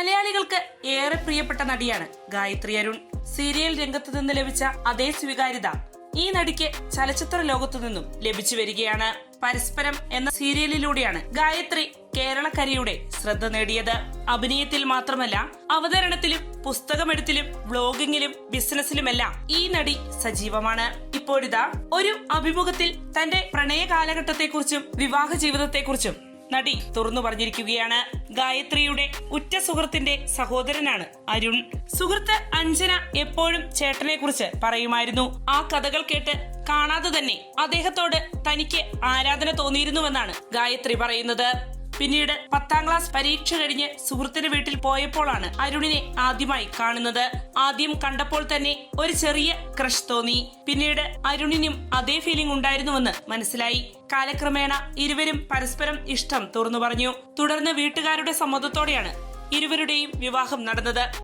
മലയാളികൾക്ക് ഏറെ പ്രിയപ്പെട്ട നടിയാണ് ഗായത്രി അരുൺ. സീരിയൽ രംഗത്ത് നിന്ന് ലഭിച്ച അതേ സ്വീകാര്യത ഈ നടിക്ക് ചലച്ചിത്ര ലോകത്തു നിന്നും ലഭിച്ചു വരികയാണ്. പരസ്പരം എന്ന സീരിയലിലൂടെയാണ് ഗായത്രി കേരളക്കരയുടെ ശ്രദ്ധ നേടിയത്. അഭിനയത്തിൽ മാത്രമല്ല, അവതരണത്തിലും പുസ്തകമെഴുത്തിലും വ്ലോഗിങ്ങിലും ബിസിനസ്സിലുമെല്ലാം ഈ നടി സജീവമാണ്. ഇപ്പോഴിതാ ഒരു അഭിമുഖത്തിൽ തന്റെ പ്രണയ കാലഘട്ടത്തെക്കുറിച്ചും വിവാഹ ജീവിതത്തെക്കുറിച്ചും നടി തുറന്നു പറഞ്ഞിരിക്കുകയാണ്. ഗായത്രിയുടെ ഉറ്റ സുഹൃത്തിന്റെ സഹോദരനാണ് അരുൺ. സുഹൃത്ത് അഞ്ജന എപ്പോഴും ചേട്ടനെ കുറിച്ച് പറയുമായിരുന്നു. ആ കഥകൾ കേട്ട് കാണാതെ തന്നെ അദ്ദേഹത്തോട് തനിക്ക് ആരാധന തോന്നിയിരുന്നുവെന്നാണ് ഗായത്രി പറയുന്നത്. പിന്നീട് 10ാം ക്ലാസ് പരീക്ഷ കഴിഞ്ഞ് സുഹൃത്തിന്റെ വീട്ടിൽ പോയപ്പോഴാണ് അരുണിനെ ആദ്യമായി കാണുന്നത്. ആദ്യം കണ്ടപ്പോൾ തന്നെ ഒരു ചെറിയ ക്രഷ് തോന്നി. പിന്നീട് അരുണിനും അതേ ഫീലിംഗ് ഉണ്ടായിരുന്നുവെന്ന് മനസ്സിലായി. കാലക്രമേണ ഇരുവരും പരസ്പരം ഇഷ്ടം തുറന്നു പറഞ്ഞു. തുടർന്ന് വീട്ടുകാരുടെ സമ്മതത്തോടെയാണ് ഇരുവരുടെയും വിവാഹം നടന്നത്.